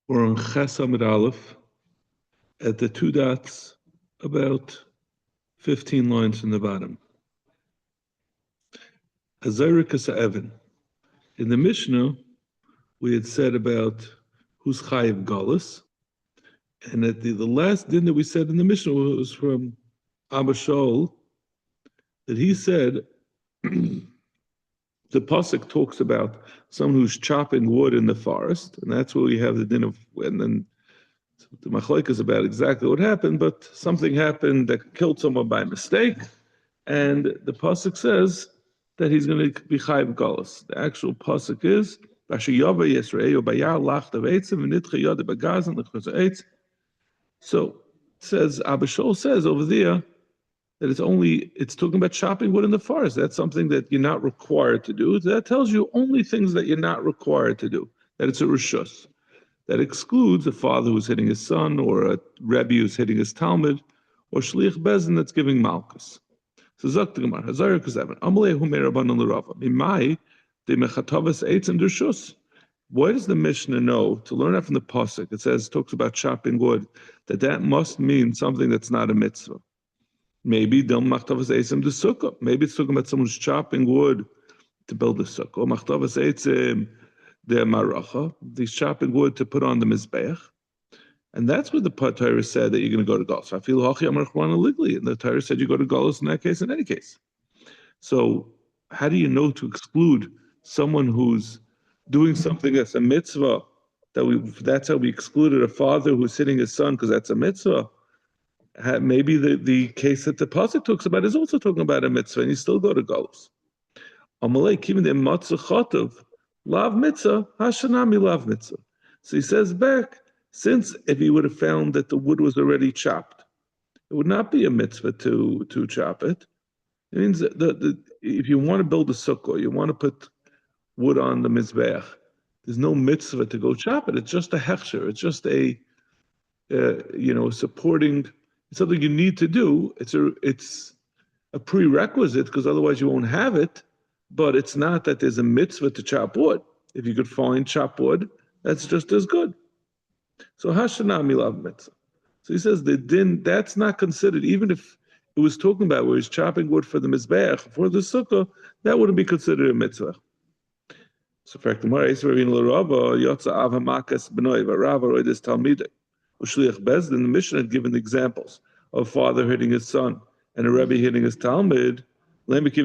We're on Ches Amud Aleph at the two dots, about 15 lines from the bottom. Azarikas Evan. In the Mishnah, we had said about who's Chayiv Galus, and at the last din that we said in the Mishnah was from Abba Chol, that he said the pasuk talks about someone who's chopping wood in the forest, and that's where we have the din of, and then the machlek is about exactly what happened, but something happened that killed someone by mistake, and the pasuk says that he's going to be chayiv galus. The actual pasuk is so it says Abba Shol says over there that it's talking about chopping wood in the forest. That's something that you're not required to do. That tells you only things that you're not required to do. That it's a rishus. That excludes a father who's hitting his son, or a rebbe who's hitting his talmud, or shliach bezin that's giving Makkos. So Zok the Gemara, Hazar Kazavan, Amalei Hu Meirabanan L'Rava, Mimai de Mechatavas Eitz and Dershus. Why does the Mishnah know to learn that from the pasuk? It says talks about chopping wood, that must mean something that's not a mitzvah. Maybe Dil Machtavas Eitzim de Sukkah. Maybe it's talking about someone who's chopping wood to build a sukkah. Machtavas Eitzim the maracha, he's chopping wood to put on the mizbeach, and that's what the Torah said that you're going to go to Galus. I feel hachi amar chwana ligli, and the Torah said you go to Galus in that case, in any case. So how do you know to exclude someone who's doing something that's a mitzvah? That's how we excluded a father who's hitting his son because that's a mitzvah. Maybe the case that the pasuk talks about is also talking about a mitzvah, and you still go to Galus. Amalei kivin de matzah chatav. Lav mitzvah, hashanami lav mitzvah. So he says back, since if he would have found that the wood was already chopped, it would not be a mitzvah to chop it. It means that if you want to build a sukkah, you want to put wood on the mizbeach, there's no mitzvah to go chop it. It's just a hechsher. It's just a supporting. It's something you need to do. It's a prerequisite because otherwise you won't have it. But it's not that there's a mitzvah to chop wood. If you could find chop wood, that's just as good. So hashanami lav mitzvah. So he says the din, that's not considered, even if it was talking about where he's chopping wood for the mizbeach, for the sukkah, that wouldn't be considered a mitzvah. So for Gemara, Yotza Av Makkos B'noi V'Rav Roides Talmidei U'Shliach Bezdin. The Mishnah had given the examples of father hitting his son and a rebbe hitting his talmud. If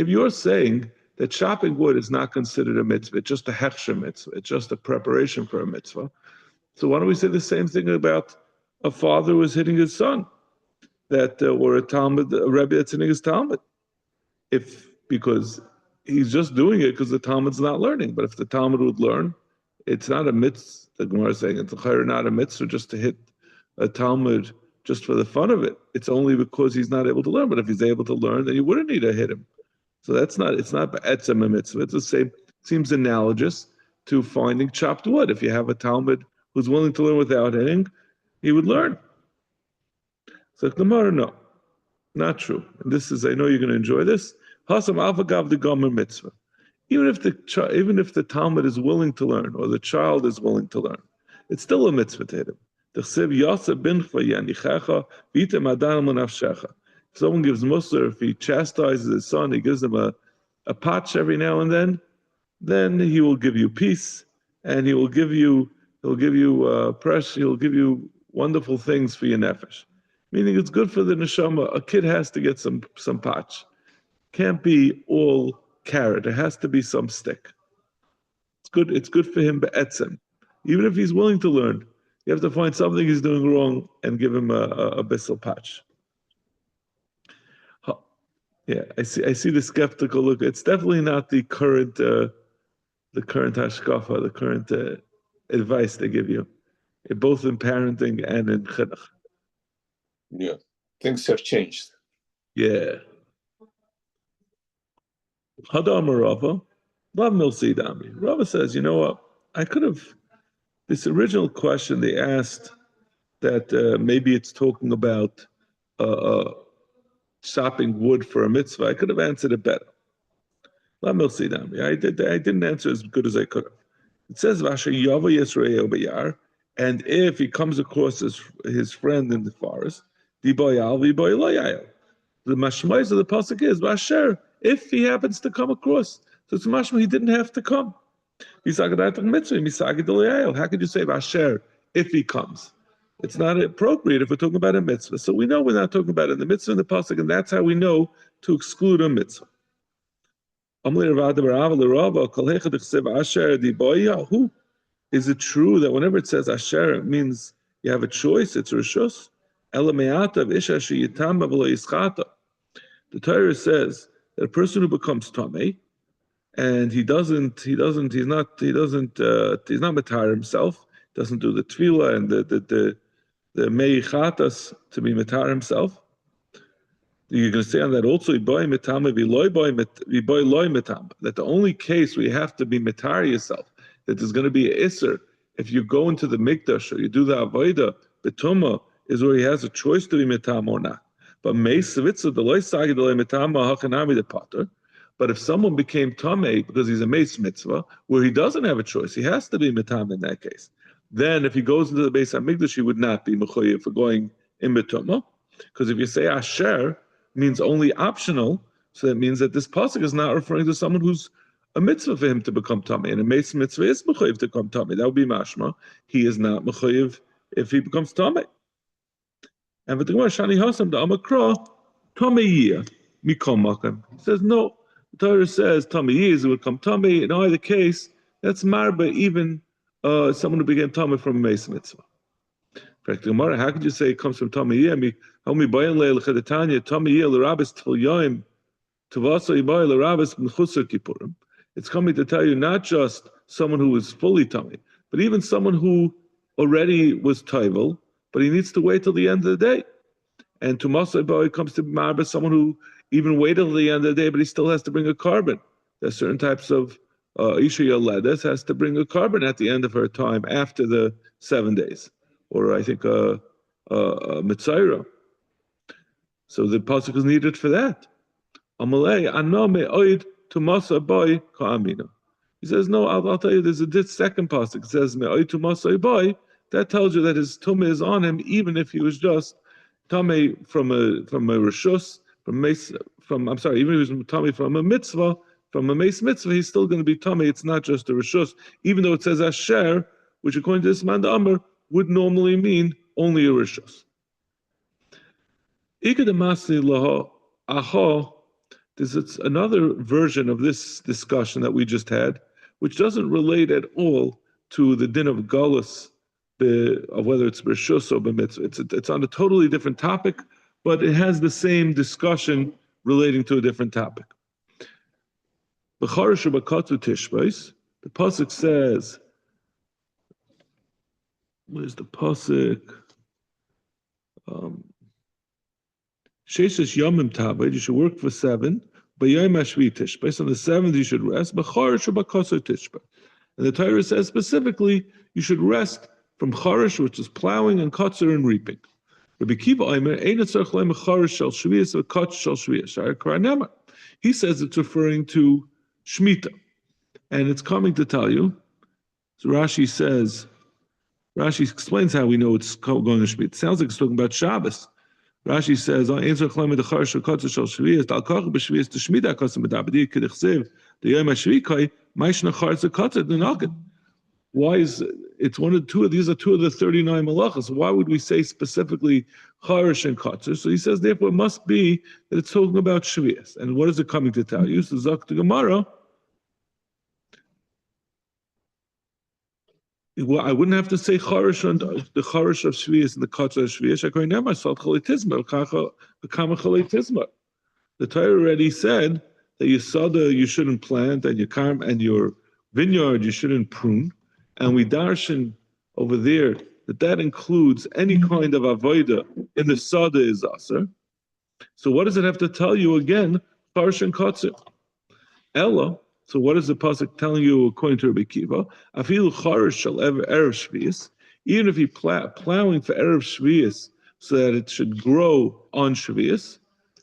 you're saying that chopping wood is not considered a mitzvah, it's just a hechsher mitzvah, it's just a preparation for a mitzvah, so why don't we say the same thing about a father who is hitting his son, or a rebbe that's hitting his talmud? Because he's just doing it because the talmud's not learning. But if the talmud would learn, it's not a mitzvah. The Gemara is saying it's not a mitzvah just to hit a talmud just for the fun of it. It's only because he's not able to learn. But if he's able to learn, then you wouldn't need to hit him. So it's not ba'etzem a mitzvah. It's the same, seems analogous to finding chopped wood. If you have a Talmud who's willing to learn without hitting, he would learn. So Gemara, no, not true. And this is, I know you're going to enjoy this. Hasam alfagav the gomer mitzvah. Even if the Talmud is willing to learn, or the child is willing to learn, it's still a mitzvah to hit him. If someone gives Musar, if he chastises his son, he gives him a patch every now and then he will give you peace, and he'll give you pressure, he'll give you wonderful things for your nefesh. Meaning it's good for the neshama. A kid has to get some patch. Can't be all carrot. It has to be some stick. It's good for him be'etzem. Even if he's willing to learn, you have to find something he's doing wrong and give him a bissel patch. Yeah, I see the skeptical look. It's definitely not the current hashkafa, the current advice they give you, both in parenting and in chinuch. Yeah, things have changed. Yeah. Hadam Rava, Lav Milsidami. Rava says, you know what? I could have. This original question they asked that maybe it's talking about chopping wood for a mitzvah. I could have answered it better. I didn't answer as good as I could have. It says Vasher Yava Yisrael Bayar, and if he comes across his friend in the forest, Diboyal Viboylayal. The mashmais of the pasuk is Vasher, if he happens to come across. So it's mashma he didn't have to come. How could you say Vasher if he comes? It's not appropriate if we're talking about a mitzvah. So we know we're not talking about it in the mitzvah in the pasuk, and that's how we know to exclude a mitzvah. Is it true that whenever it says asher, it means you have a choice? It's rishus. The Torah says that a person who becomes tamei and he's not matar himself, doesn't do the tefillah and the meichatas to be matar himself. You're going to say on that also, that the only case where you have to be matar yourself, that there's going to be an isser, if you go into the mikdash or you do the avodah, betuma, is where he has a choice to be matam or not. But but if someone became tamei because he's a meis mitzvah, where he doesn't have a choice, he has to be matam in that case. Then if he goes into the Beis HaMikdash, he would not be mechuyev for going in betuma. Because if you say asher, means only optional, so that means that this pasuk is not referring to someone who's a mitzvah for him to become tamei, and a meis mitzvah is mechuyev to become tamei. That would be mashma. He is not mechuyev if he becomes tamei. And with the Gemara Shani Hasam the Amakra tamei mikol makam says no. The Torah says tamei is it would come tamei. In either case, that's marba even someone who became tamei from a meis mitzvah. How could you say it comes from tamei? It's coming to tell you not just someone who is fully tummy, but even someone who already was taival, but he needs to wait till the end of the day. And to Masai comes to Marba, someone who even waited till the end of the day, but he still has to bring a carbon. There's certain types of Isha Yoledes has to bring a carbon at the end of her time after the 7 days. Or I think Mitzaira. So the pasuk is needed for that. Amalei anome oid to masa boy ka'amina. He says, no, I'll tell you, there's a second pasuk. It says me'oid to masa boy. That tells you that his tumah is on him, even if he was just tummy from a rishus, even if he was tummy from a mitzvah, from a meis mitzvah, he's still going to be tummy. It's not just a rishus, even though it says asher, which according to this man the Amr would normally mean only a rishus. There's another version of this discussion that we just had, which doesn't relate at all to the din of galus, of whether it's rishus or b'mitzvah. It's on a totally different topic, but it has the same discussion relating to a different topic. The pasuk says, where's the pasuk? Sheshes yomim tabed, you should work for 7. B'yom hashvi tishbais, on the 7th you should rest. B'charish u'b'kosor tishba. And the Torah says specifically you should rest from charish, which is plowing, and kotzer and reaping. Rabbi Kiva Omer, ein etzarech leim charish shel shviyas v'kotz shel shviyas. Shar Karanema. He says it's referring to Shemitah, and it's coming to tell you. So Rashi explains how we know it's going to Shemitah. It sounds like it's talking about Shabbos. Rashi says, why is it's one of two? These are two of the 39 malachas. Why would we say specifically charish and kotzer? So he says, therefore, it must be that it's talking about shvius. And what is it coming to tell you? So Zak the Gemara. Well, I wouldn't have to say charish and the charish of shvius and the kotzer of shvius. I could never salt chalitizma, kama chalitizma. The Torah already said that your soda you shouldn't plant, and your vineyard you shouldn't prune. And we darshan over there that includes any kind of avoida in the soda is aser. So what does it have to tell you again? Charish and kotzer. Ella. So what is the pasuk telling you according to Rabbi Kiva? Afilu charish shall ever erev shvius. Even if he plowing for erev shvius, so that it should grow on shvius.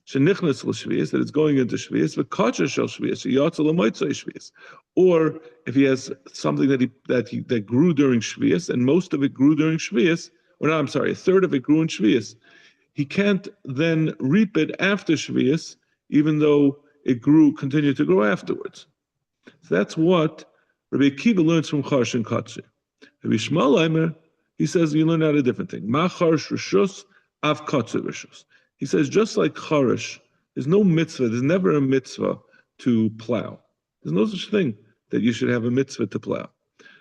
shenichnas l'shvius, that it's going into shvius, v'kacher shel shvius, yatzel l'moitzai shvius. Or if he has something that grew during shvius, and most of it grew during shvius, or no, I'm sorry, a third of it grew in shvius, he can't then reap it after shvius, even though it continued to grow afterwards. So that's what Rabbi Akiva learns from Charsh and Katzir. Rabbi Shmuel Eimer, he says you learn out a different thing. Ma Charsh Rishus, Av Katzir Rishus. He says just like Charsh, there's no mitzvah, there's never a mitzvah to plow. There's no such thing that you should have a mitzvah to plow.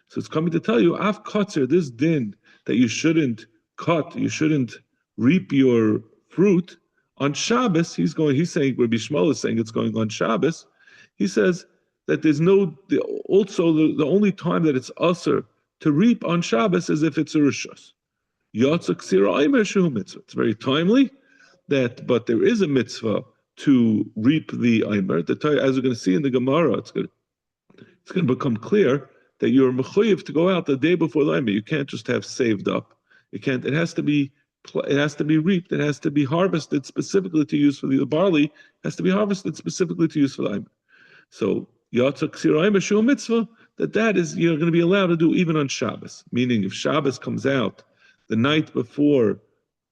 So it's coming to tell you, Av Katzir, this din that you shouldn't cut, you shouldn't reap your fruit on Shabbos. He's saying, Rabbi Shmuel is saying it's going on Shabbos. He says that there's the only time that it's usher to reap on Shabbos is if it's a rishus. It's very timely but there is a mitzvah to reap the aimer. As we're going to see in the Gemara, it's going to become clear that you're mechuyev to go out the day before the aimer. You can't just have saved up. It has to be reaped. It has to be harvested specifically to use for the barley. Has to be harvested specifically to use for the aimer. So Yatzak Sirayim Shul Mitzvah, that is you're going to be allowed to do even on Shabbos. Meaning if Shabbos comes out the night before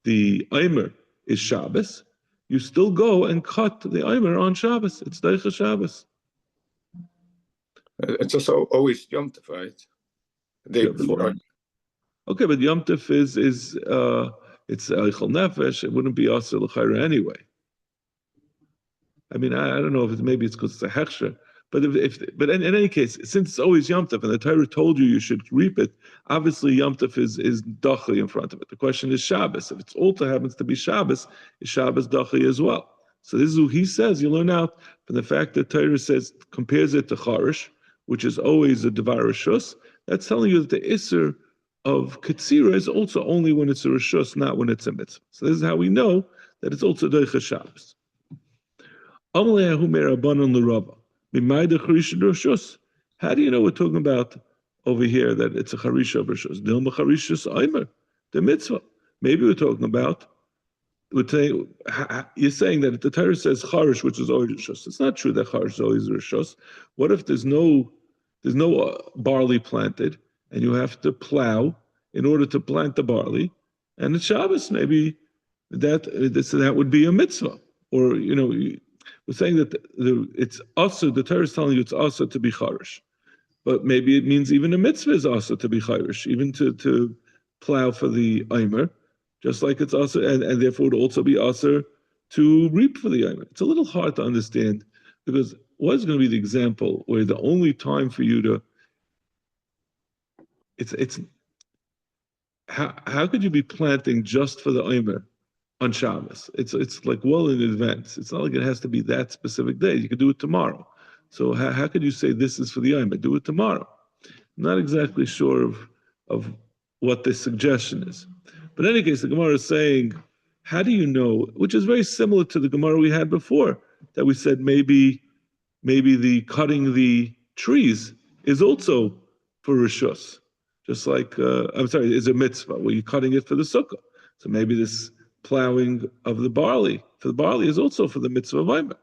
the Eimer is Shabbos, you still go and cut the Eimer on Shabbos. It's Deicha Shabbos. It's also always Yom Tov, right? The day before. Okay, but Yom Tov is it's Eichel Nefesh. It wouldn't be Asr L'Chayra anyway. I mean, I don't know if maybe it's because it's a hechsher, but but in any case, since it's always Yom Tov and the Torah told you should reap it, obviously Yom Tov is dachi in front of it. The question is Shabbos. If it's also happens to be Shabbos, is Shabbos dachi as well? So this is what he says. You learn out from the fact that Torah compares it to Charish, which is always a Devar Rishus. That's telling you that the Isser of Ketzira is also only when it's a Rishus, not when it's a mitzvah. So this is how we know that it's also Deicha Shabbos. How do you know we're talking about over here that it's a charisha of rishus? Dilma charishus aimer, the mitzvah. Maybe you're saying that the Torah says charish, which is always rishus. It's not true that charish is always rishus. What if there's no barley planted and you have to plow in order to plant the barley, and it's Shabbos? Maybe that would be a mitzvah, or we're saying that it's also, the Torah is telling you it's also to be charish. But maybe it means even a mitzvah is also to be charish, even to plow for the aimer, just like it's also, and therefore it would also be also to reap for the aimer. It's a little hard to understand, because what's going to be the example where the only time for you to, how could you be planting just for the aimer on Shabbos? It's like well in advance. It's not like it has to be that specific day. You could do it tomorrow. So how could you say this is for the Yom? Do it tomorrow. I'm not exactly sure of what the suggestion is. But in any case, the Gemara is saying, how do you know? Which is very similar to the Gemara we had before, that we said maybe the cutting the trees is also for Rishus. Just like, is a mitzvah, where you're cutting it for the sukkah. So maybe this plowing of the barley is also for the mitzvah of Aimer.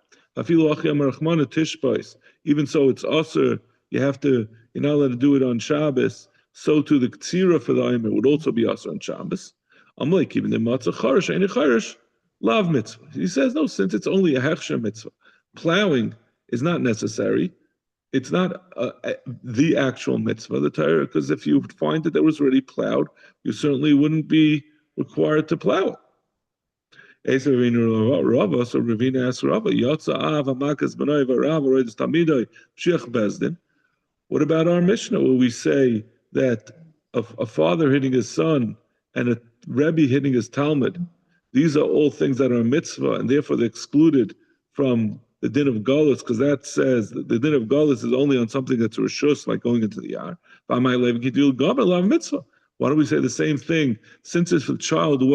Even so, it's also you're not allowed to do it on Shabbos. So too the ktsira for the Aimer would also be also on Shabbos. I'm like even the matzah charish, any charish, lav mitzvah. He says no, since it's only a hechsher mitzvah, plowing is not necessary. It's not the actual mitzvah, the Torah, because if you find that there was already plowed, you certainly wouldn't be required to plow it. So Ravina asked Rava, what about our Mishnah where we say that a father hitting his son and a Rebbe hitting his Talmud, these are all things that are mitzvah, and therefore they're excluded from the din of galus, because that says that the din of galus is only on something that's rishus, like going into the yard. Why don't we say the same thing? Since it's for the child who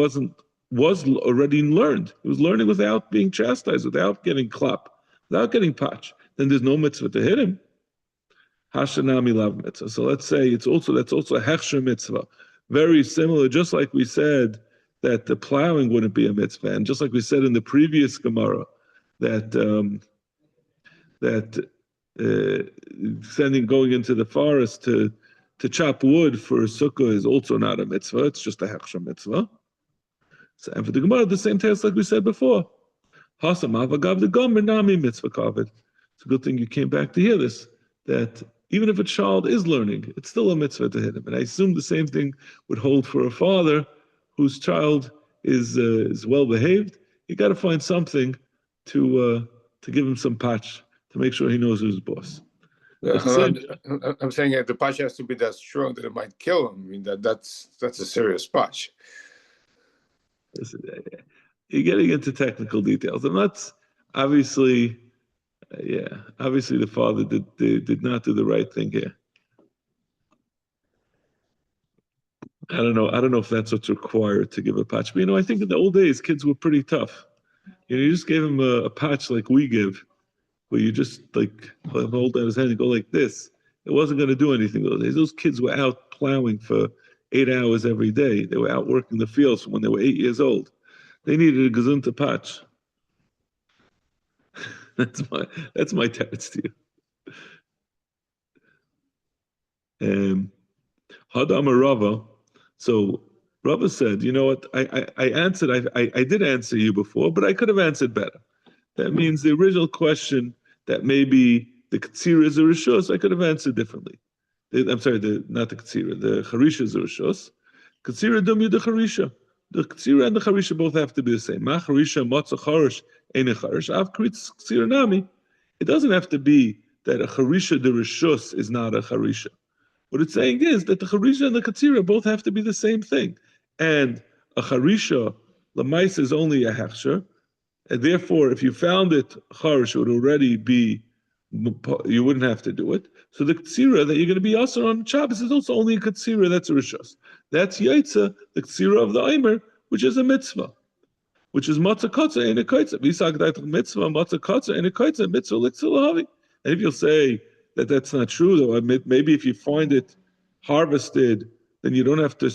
was already learned, he was learning without being chastised, without getting clap, without getting patch, then there's no mitzvah to hit him. Hashanami lav mitzvah. So let's say that's also a hechsher mitzvah. Very similar, just like we said that the plowing wouldn't be a mitzvah. And just like we said in the previous Gemara, that going into the forest to chop wood for sukkah is also not a mitzvah. It's just a hechsher mitzvah. So, and for the Gemara, the same test like we said before. Hasam avagav the gomer nami mitzvah kavod. It's a good thing you came back to hear this. That even if a child is learning, it's still a mitzvah to hit him. And I assume the same thing would hold for a father whose child is well behaved. You got to find something to give him some patch to make sure he knows who's boss. Yeah, I'm saying that the patch has to be that strong that it might kill him. I mean that's a serious patch. You're getting into technical details, and that's obviously, obviously the father did not do the right thing here. I don't know if that's what's required to give a patch. But I think in the old days, kids were pretty tough. You just gave him a patch like we give, where you just like hold out his hand and go like this. It wasn't going to do anything those days. Those kids were out plowing for 8 hours every day. They were out working the fields from when they were 8 years old. They needed a gazunta patch. That's my text to you. Hadam Rava. So Rava said, you know what? I answered. I did answer you before, but I could have answered better. That means the original question that maybe the Katsira is a Rishos, I could have answered differently. I'm sorry, not the Katsira, the Charisha is a Rishos. Katsira Dumya the Charisha. The Katsira and the Charisha both have to be the same. Ma Charisha, Matzah Charish, Ein Charish, Av Katsira Nami. It doesn't have to be that a Charisha the Rishos is not a Charisha. What it's saying is that the Charisha and the Katsira both have to be the same thing. And a Charisha, Lamais is only a Hechsher. And therefore, if you found it charish, it would already be, you wouldn't have to do it. So the ktsira that you're going to be asur on Shabbos is also only a ktsira that's a rishos. That's yaitza, the ktsira of the aimer, which is a mitzvah, which is matzah kotza and a kaitza. V'yisag mitzvah matzah kotza and a kaitza mitzvah liktzilahavi. And if you'll say that that's not true, though, maybe if you find it harvested, then you don't have to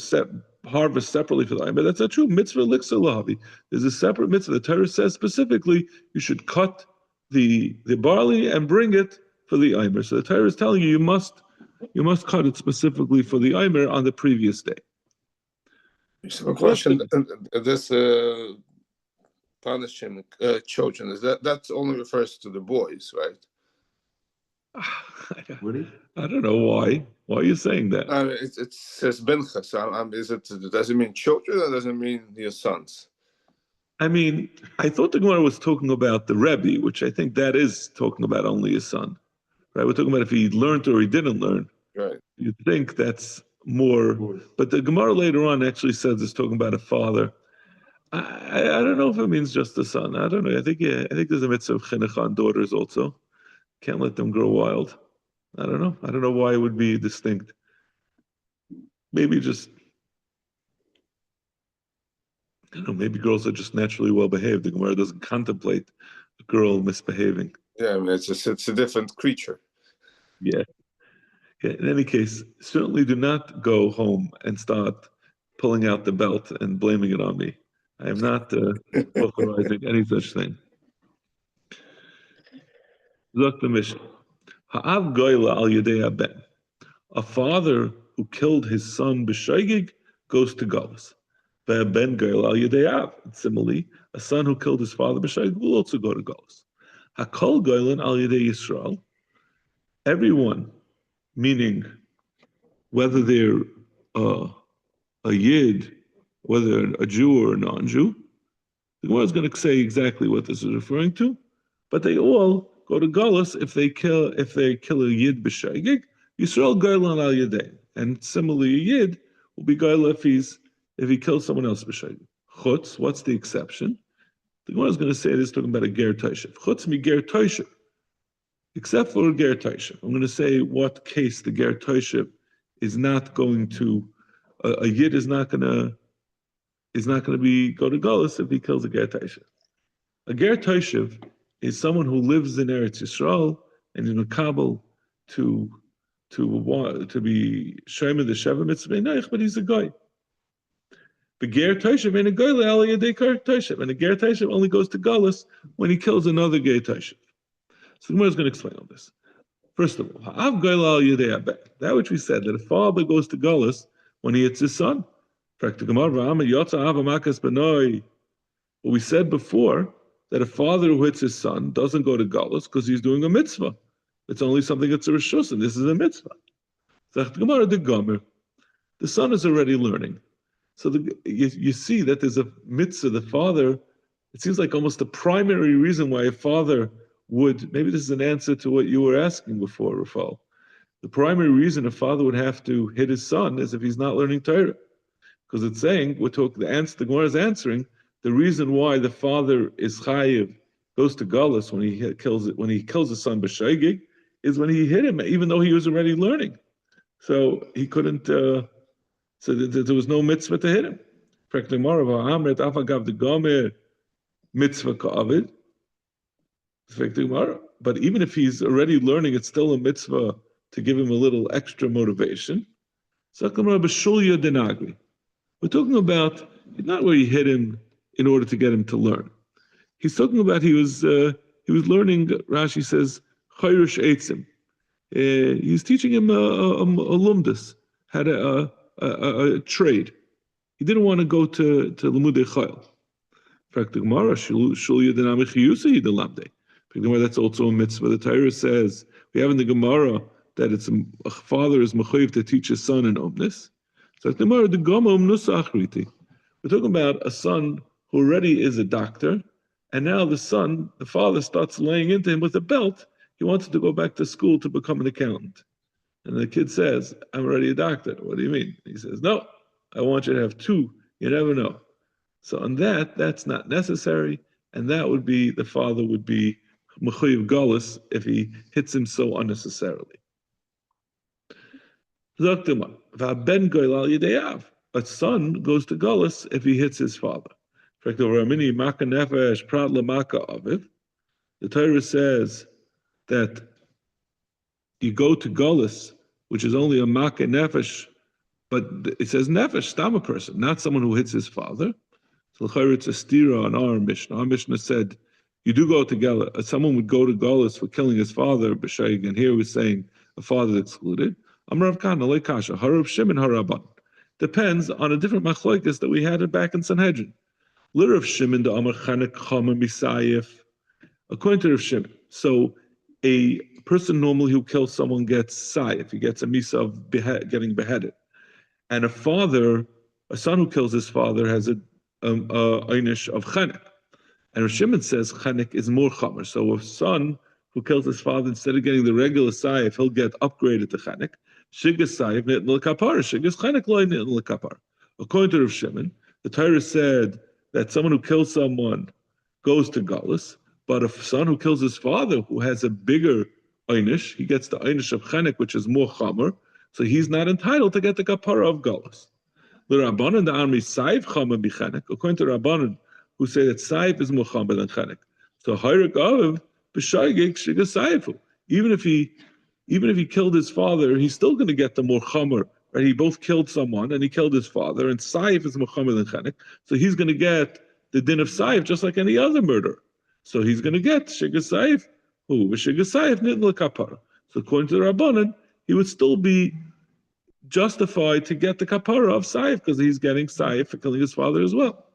harvest separately for the aimer. That's not true. Mitzvah liktzilahavi. There's a separate mitzvah. The Torah says specifically you should cut the barley and bring it for the aimer. So the Torah is telling you must cut it specifically for the aimer on the previous day. So a question: this punishing children that only refers to the boys, right? I don't know why. Why are you saying that? It says benchas. Does it mean children or does it mean your sons? I mean, I thought the Gemara was talking about the Rebbe, which I think that is talking about only his son. Right? We're talking about if he learned or he didn't learn. Right. You think that's more, but the Gemara later on actually says it's talking about a father. I don't know if it means just the son. I don't know. I think there's a mitzvah of chinuch on daughters also. Can't let them grow wild. I don't know. I don't know why it would be distinct. Maybe just, I don't know, maybe girls are just naturally well behaved. The Gemara doesn't contemplate a girl misbehaving. Yeah, I mean, it's a different creature. Yeah. In any case, certainly do not go home and start pulling out the belt and blaming it on me. I am not authorizing any such thing. Look, the mission. Ha'av goyla al yedei ben. A father who killed his son b'shaygig goes to galus. Ben goyla al yedei av. Similarly, a son who killed his father b'shaygig will also go to galus. Hakol goylan al yedei Yisrael. Everyone, meaning whether they're a yid, whether a Jew or a non-Jew, the Gemara is going to say exactly what this is referring to, but they all go to galus if they kill a yid b'shaygig. Yisrael goylan al yedei, and similarly a yid will be goyla if he kills someone else b'shaygig. Chutz, what's the exception? The Gemara is going to say this talking about a ger taishev. Chutz mi ger taishev, except for a ger taishev. I'm going to say what case the ger taishev is not going to. A yid is not going to be go to galus if he kills a ger taishev. A ger taishev is someone who lives in Eretz Yisrael and in a Kabul to be Shema the Sheva Mitzvah Neich, but he's a guy. Beger Taishav and a Goyle Aliyah Dekar Taishav. And a Ger Taishav only goes to Galus when he kills another Ger Taishav. So the Gemara is going to explain all this. First of all, Ha'av Goyle Aliyah Abed. That which we said, that a father goes to Galus when he hits his son. What we said before, that a father who hits his son doesn't go to Galus because he's doing a mitzvah. It's only something that's a rishus, and this is a mitzvah. The son is already learning. So you see that there's a mitzvah. The father, it seems like almost the primary reason why a father would, maybe this is an answer to what you were asking before, Rafal. The primary reason a father would have to hit his son is if he's not learning Torah. Because it's saying, the Gemara is answering, the reason why the father is chayiv, goes to Galus when he kills his son b'shaygig, is when he hit him, even though he was already learning. So he couldn't, so there was no mitzvah to hit him. But even if he's already learning, it's still a mitzvah to give him a little extra motivation. We're talking about not where he hit him in order to get him to learn. He's talking about he was learning. Rashi says chayrush eitzim. He's teaching him a lumdus, had a trade. He didn't want to go to limudei chayil. In fact, the Gemara that's also a mitzvah. The Torah says we have in the Gemara that it's a father is mechayiv to teach his son in omnis. So the Gemara the Gama omnusa achriti. We're talking about a son who already is a doctor, and now the father starts laying into him with a belt. He wants to go back to school to become an accountant. And the kid says, I'm already a doctor. What do you mean? He says, no, I want you to have two. You never know. So on that's not necessary. And that would be, the father would be mechayiv galus if he hits him so unnecessarily. A son goes to galus if he hits his father. The Torah says that you go to galus, which is only a makkah nefesh, but it says nefesh, stam a person, not someone who hits his father. So it's a stira on our Mishnah. Our Mishnah said you do go to galus. Someone would go to galus for killing his father, b'shayig, and here we're saying a father excluded. Amrav Kana leikasha harav Shimon haraban. Depends on a different machlokes that we had back in Sanhedrin. Lirav Shimon the Amar Chanek Chama Misayif. According to Rav Shimon, so a person normally who kills someone gets sayif, he gets a misa of getting beheaded, and a son who kills his father has a einish of chanek. And Rav Shimon says chanek is more chamer. So a son who kills his father, instead of getting the regular sayif, he'll get upgraded to chanek. Shigas sayif nitn l'kapar, shigas chanek loy nitn l'kapar. According to Rav Shimon, the Torah said that someone who kills someone goes to galus, but a son who kills his father, who has a bigger einish, he gets the einish of chanek, which is more chamer, so he's not entitled to get the kapara of galus. The Rabbanan, the army saif chamer bichanek, according to Rabbanan, who say that saif is more chamer than chanek. So hayrik aviv b'shaygig shigas saifu. Even if he killed his father, he's still going to get the more chamer. Right? He both killed someone and he killed his father, and saif is more chamer than chanek. So he's going to get the din of saif just like any other murder. So he's going to get shigas saif. Who shigas saif nitn l'kapara. So according to the Rabbanan, he would still be justified to get the kapara of saif because he's getting saif for killing his father as well.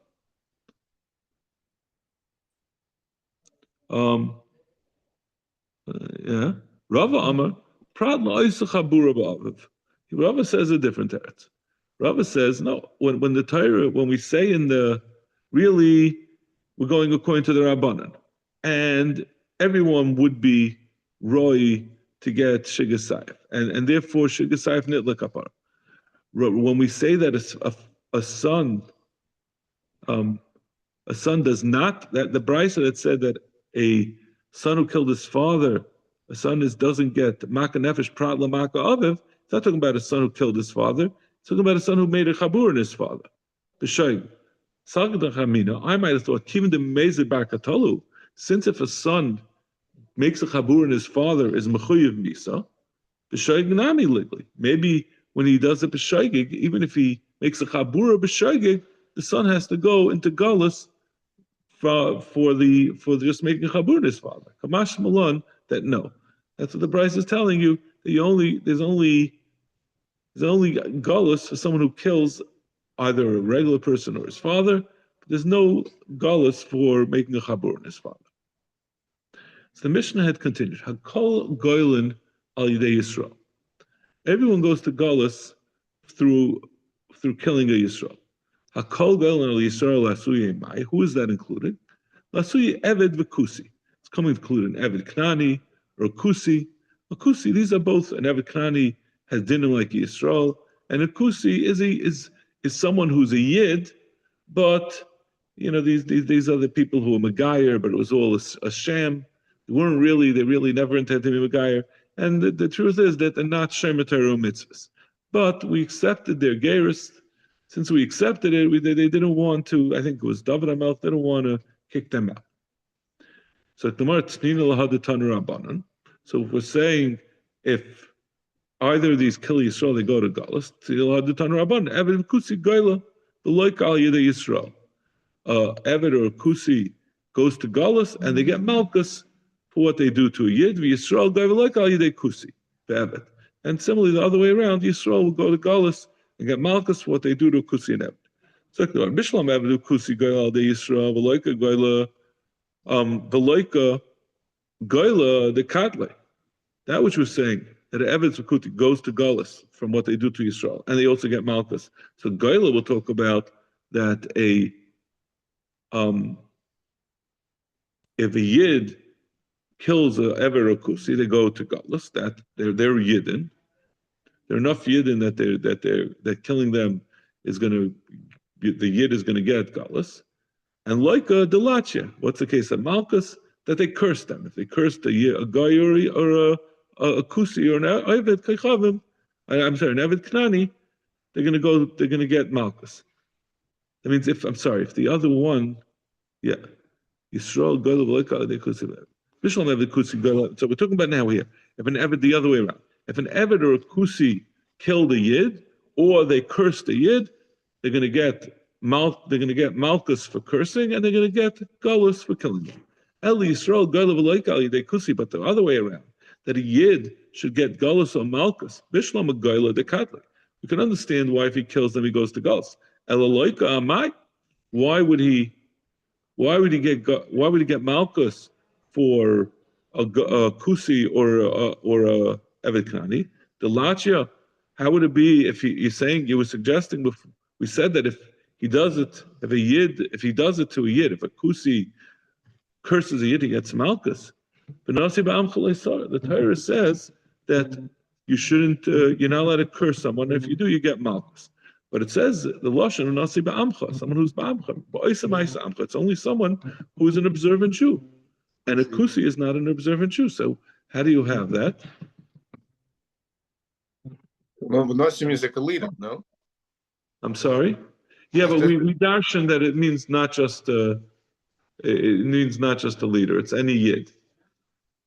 Rava Amar Prad la'isachabura ba'aviv. Rava says a different teretz. Rava says no. When the Torah, when we say really we're going according to the Rabbanan, and everyone would be roy to get shigas saif, and therefore shigas saif nitla kapar. When we say that a son does not, that the brisa that said that a son who killed his father, a son doesn't get makkah nefesh prat la makkah aviv. It's not talking about a son who killed his father. It's talking about a son who made a chabur in his father. The shayg. I might have thought, given the mezid barkatalu, since if a son makes a chabur in his father is mechuyev misa, b'shayg nami ligli. Maybe when he does it b'shaygig, even if he makes a chabur b'shaygig, the son has to go into Galus for just making Chabur his father. Kamash Malon, that no. That's what the Bryce is telling you. That there's only Galus for someone who kills either a regular person or his father. But there's no Galus for making a Chabur in his father. So the Mishnah had continued. Hakol Goylin al Yidei Yisrael. Everyone goes to Galus through killing a Yisrael. Hakol Goylin al Yisrael Lasuye Mai. Who is that included? Lasuye Eved v'Kusi. It's coming to include an Eved Knani or a Kusi. A Kusi, these are both, an Eved Knani has dinner like Yisrael, and a Kusi is someone who's a Yid, but these are the people who are Megayer, but it was all a sham. They really never intended to be Megayer. And the truth is that they're not Shemer Torah mitzvahs. But we accepted their Geirus. Since we accepted it, they didn't want to, I think it was David HaMelech, they didn't want to kick them out. So So if we're saying if either of these kill Yisrael, they go to Galus, Eved Kusi Goyla, the Loik Al Yidei Yisrael. Eved or Kusi goes to Galus and they get Malkus for what they do to a Yid. Yisrael Goyla Loik Al Yidei Kusi, Eved. And similarly, the other way around, Yisrael will go to Galus and get Malkus for what they do to a Kusi and Eved. So Bishlam Eved Kusi Goyla Al Yidei Yisrael, Veloika Goyla, Veloika Goyla the Katle. That which was saying that Eved Zukuti goes to Galus from what they do to Yisrael, and they also get Malkus. So Goyla will talk about that if a Yid kills a Eved or Kusi, they go to Galus. That they're Yidden. There are enough Yidden that killing them is the Yid is going to get Galus. And like a Delachia, what's the case of Malkus? That they curse them. If they cursed a guy or a Kusi or an Eved Kaychavim, an Eved Knani, they're going to get Malkus. That means if the other one, Yisrael Goyla V'Loika Adei Kusi Bishlam Eved Kusi Goyla. So we're talking about now here. If an Eved the other way around, if an Eved or a Kusi killed a Yid or they cursed a Yid, they're going to get Malkus for cursing and they're going to get Galus for killing them. El Yisrael Goyla V'Loika Adei Kusi, but the other way around, that a Yid should get Galus or Malkus. Bishlam a Goyla de Katlik. You can understand why if he kills them, he goes to Galus. Elaloika Amai, why would he get Malkus for a Kusi or a Eved Knani? The Lachia, how would it be if you were suggesting before, we said that if he does it to a Yid, if a Kusi curses a Yid, he gets Malkus. The Torah says that you shouldn't, you're not allowed to curse someone. If you do, you get Malkus. But it says the Lashon of Nasi Ba'amcha, someone who's Ba'amcha. It's only someone who is an observant Jew. And a Kusi is not an observant Jew. So how do you have that? Well, Nasi means like a leader, no? I'm sorry? Yeah, but we darshan that it means not just a leader. It's any Yid.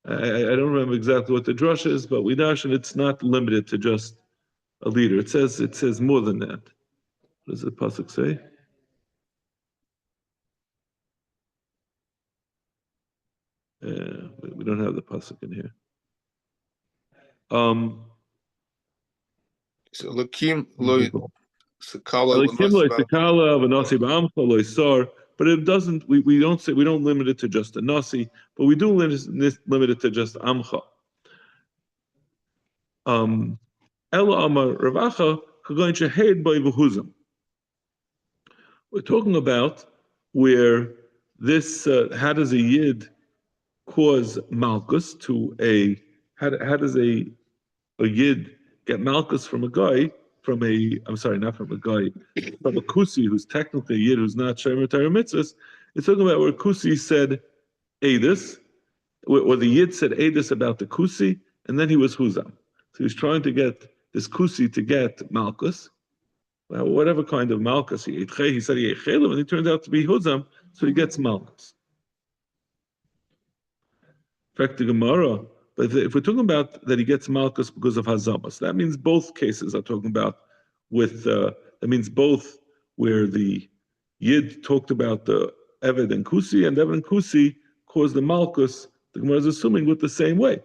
I don't remember exactly what the drush is, but we darshan it's not limited to just a leader. It says more than that. What does the pasuk say? We don't have the pasuk in here. So Lakim Loy Sakala. But it doesn't. We don't limit it to just a nasi, but we do limit it to just amcha. Ela amar ravacha kagoin shehed by v'huzam. We're talking about where this. How does a yid cause malchus to a? How does a yid get malchus from a guy? From a kusi who's technically a yid who's not shemer Torah mitzvahs. It's talking about where kusi said edus, or the yid said edus about the kusi, and then he was huzam. So he's trying to get this kusi to get malchus, whatever kind of malchus he ate. He said he ate chelim, and he turned out to be huzam, so he gets malchus. In fact, the Gemara. But if we're talking about that he gets malchus because of hazamas, that means both cases are talking about with. That means both where the Yid talked about the Eved and Kusi, and Eved and Kusi caused the Makkos. The Gemara is assuming with the same way.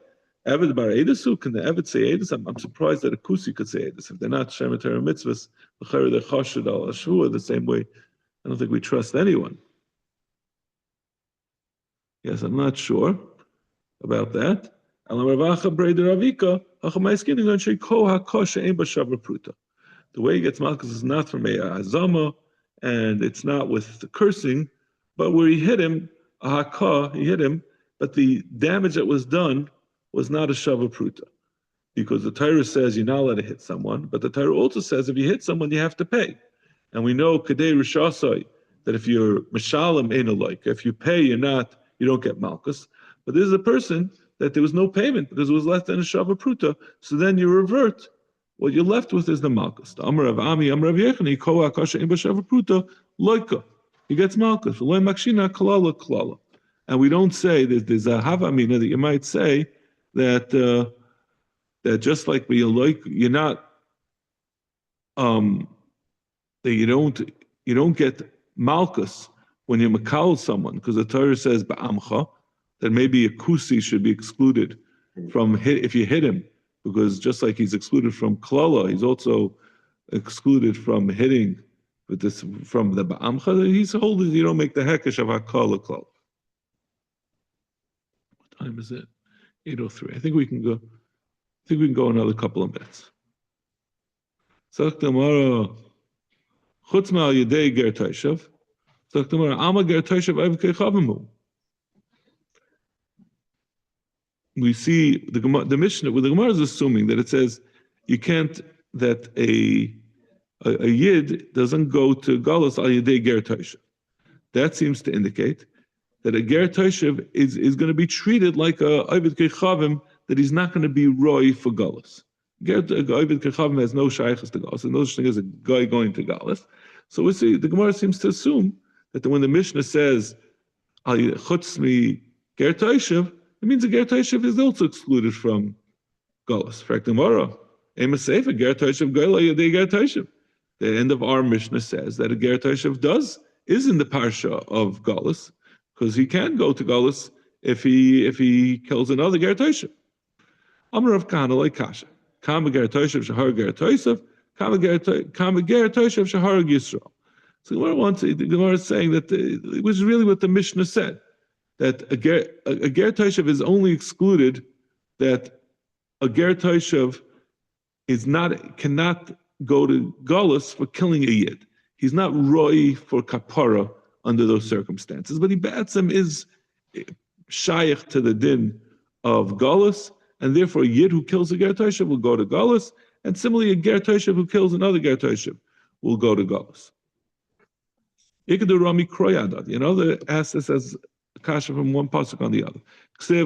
Eved bar Eidasu, can the Eved say Eidas? I'm surprised that a Kusi could say Eidas. If they're not Shemitah or Mitzvahs, they're Chashid al Ashua the same way. I don't think we trust anyone. Yes, I'm not sure about that. The way he gets Malchus is not from a Azama, and it's not with the cursing, but where he hit him, he hit him, but the damage that was done was not a Shava Pruta. Because the Torah says you're not allowed to hit someone, but the Torah also says if you hit someone, you have to pay. And we know Kadei Rishasai, that if you're Mishalim Ein Aloik, if you pay, you don't get Malchus. But this is a person that there was no payment because it was less than a Shava Pruta, so then you revert. What you're left with is the Malchus. The Amar of Ami, Amar of Yechani, Koa Akasha Imba Shava Pruta, Loika. He gets Malchus. Loy Makshina, Kalala, Kalala. And we don't say that there's a Havamina that you might say that that just like you're not that you don't get Malchus when you makal someone, because the Torah says ba'amcha that maybe a kusi should be excluded from if you hit him, because just like he's excluded from klala, he's also excluded from hitting with this from the ba'amcha. He's holding you don't make the hekesh of hakala klala. What time is it? 8:03. I think we can go another couple of minutes. Sagt tomorrow, chutz ma'al yedei ger taishav. Sagt tomorrow, ama ger taishav ev keichavamu. We see the Mishnah. Well, the Gemara is assuming that it says you can't that a yid doesn't go to galus al yedei ger taishav. That seems to indicate that a ger taishav is going to be treated like a ovid keichavim, that he's not going to be roy for galus. Ovid Kechavim has no shaykhs to Galus, and no such thing as a guy going to Galus. So we see the Gemara seems to assume that when the Mishnah says Chutzmi Ger Taishav, it means a Ger Taishav is also excluded from Galus. For the Gemara, Ema Sefer Ger Taishav Gaila Yadei Ger Taishav. The end of our Mishnah says that a Ger Taishav is in the parsha of Galus, because he can go to Galus if he kills another Ger Taishav. Amar of Kahana like Kasha. Kama ger toishav shahar ger toisav, kama ger toishav shahar Yisrael. So the Gemara is saying that it was really what the Mishnah said, that a ger toishav is only excluded, that a ger toishav cannot go to galus for killing a yid. He's not roy for kapara under those circumstances, but he batsam is shaykh to the din of galus. And therefore, a yid who kills a ger toishav will go to galus, and similarly, a ger toishav who kills another ger toishav will go to galus. Ikadu Rami Kroyadad. You know, the asks this as a kasha from one pasuk on the other. It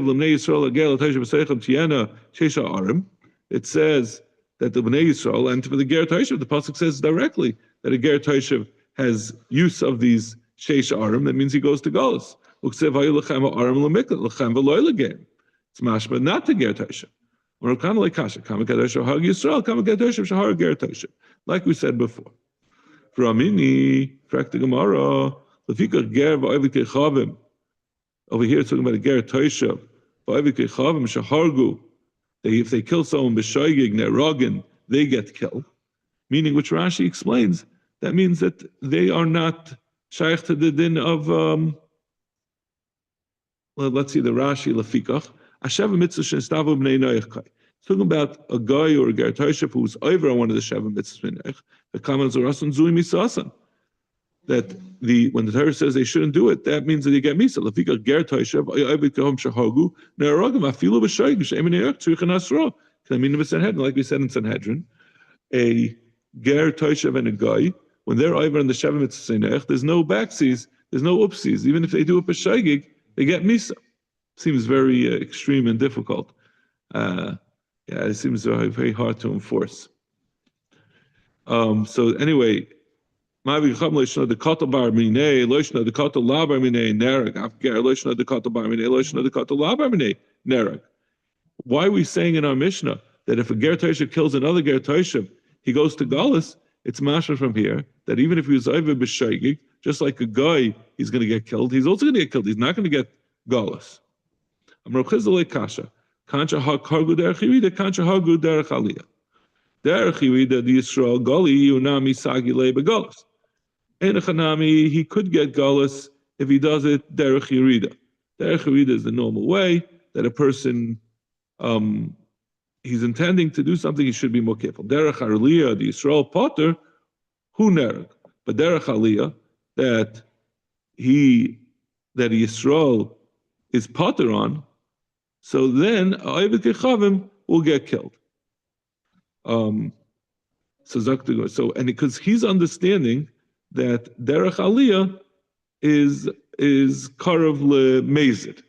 says that the Bnei Yisrael, and for the ger toishav, the pasuk says directly that a ger toishav has use of these sheish arim. That means he goes to galus. It's mashma not to ger toishav. Like we said before. Over here it's talking about a ger toishav. If they kill someone b'shoigig nerogin, they get killed. Meaning, which Rashi explains, that means that they are not shaykh to the din of. Let's see the Rashi lefikach. It's talking about a guy or a ger toishav who's over on one of the Sheva mitzvahs. The comments are asan zui misasan. That when the Torah says they shouldn't do it, that means that they get misa. Lafika ger toishav oivid kahom shahagu ne'aragim afilu b'shoig b'sheim ne'arach tzurichan asra. I mean, like we said in Sanhedrin, a ger toishav and a guy, when they're over in the Sheva mitzvah, there's no backsies, there's no upsies. Even if they do it b'shoigig, they get misa. Seems very extreme and difficult. It seems very, very hard to enforce. So anyway, nereg. Why are we saying in our Mishnah that if a ger toishav kills another ger toishav, he goes to galus? It's mashma from here that even if he was over b'shoigig, Just like a guy, he's going to get killed. He's also going to get killed. He's not going to get galus. Amar Chizalei kasha. Kancha hakargu derech yirida. Kancha hagu derech aliyah. Derech yirida the Yisrael gali yunami sagile begalus. Enechanami, he could get galus if he does it derech yirida. Derech yirida is the normal way that a person, he's intending to do something, he should be more careful. Derech aliyah, the Yisrael potter, hu nereg. But derech aliyah, that Yisrael is potter on, so then Oived Kechavim will get killed. And because he's understanding that derech aliyah is karav lemezid,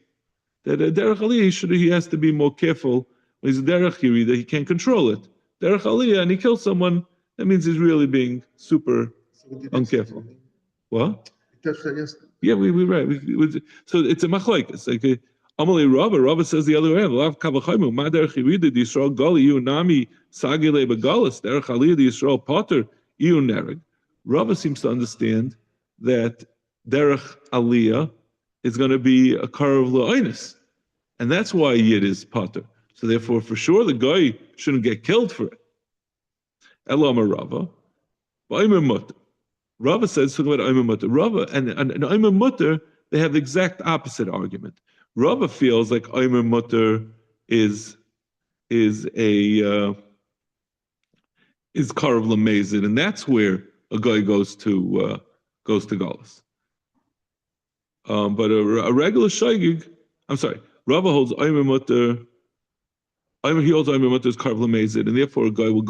that a derech aliyah he has to be more careful. When he's a derech yirida, he can't control it. Derech aliyah, and he kills someone, that means he's really being super uncareful. What? Yeah, we read. So it's a machlokes. Like Amalei Rava says the other way. Lav kavachaymu ma derech yirida the Yisrael gali iu nami sagile begalas derech aliyah the Yisrael potter iu nereg. Rava seems to understand that derech aliyah is going to be a karav la'onis, and that's why yid is potter. So therefore, for sure, the guy shouldn't get killed for it. Elama Rava, ba'imir mutter. Rava says something about Omer Mutter. Rava and Omer Mutter, they have the exact opposite argument. Rava feels like Omer Mutter is karav lemezid, and that's where a guy goes to galus. But a regular shaygig, Rava holds Omer Mutter. He holds Omer Mutter is karav lemezid, and therefore a guy will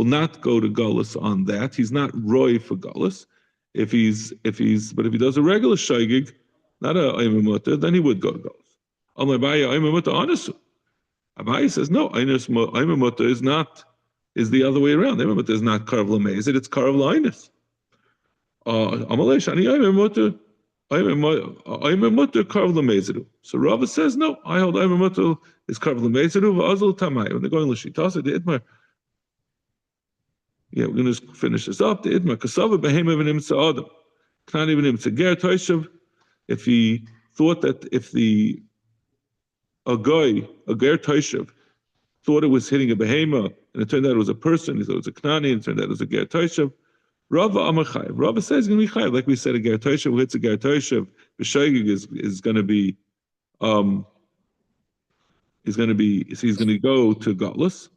not go to galus on that. He's not roy for galus. But if he does a regular shaygig, not a Omer Mutter, then he would go to galus. Omer Mutter anasu. Abaye says no. Omer Mutter is the other way around. Omer Mutter is not karav lemezid. It's karav la'inus. Amalei shani Omer Mutter karav lemezid. So Rava says no. I hold Omer Mutter is karav lemezid. V'azal tamai. When they're going l'shitasa, the idmar. Yeah, we're going to finish this up. The idma kasava behema v'nim sa'adam. Not even him. It's a ger toishav. If he thought that a ger toishav, thought it was hitting a behema, and it turned out it was a person, he thought it was a knani, and it turned out it was a ger toishav. Rava amar chayiv. Rava says he's going to be chayiv. Like we said, a ger toishav who hits a ger toishav, b'shaygig is going to be, he's going to go to galus.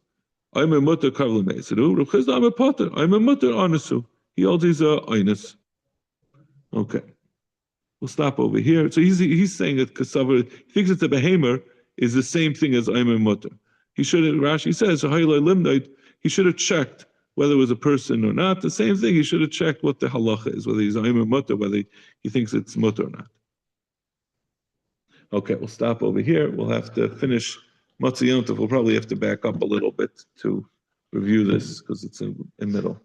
I'm a mutter karav lemezid. Rav Chizda I'm a potter. I'm a mutter anasu. He holds he's a einus. Okay, we'll stop over here. So he's saying that kasavar, he thinks it's a behemer is the same thing as I'm a mutter. He should have, Rashi says, he should have checked whether it was a person or not. The same thing, he should have checked what the halacha is, whether he's I'm a mutter, whether he thinks it's mutter or not. Okay, we'll stop over here. We'll have to finish Matzah Yom Tov. We'll probably have to back up a little bit to review this because it's in the middle.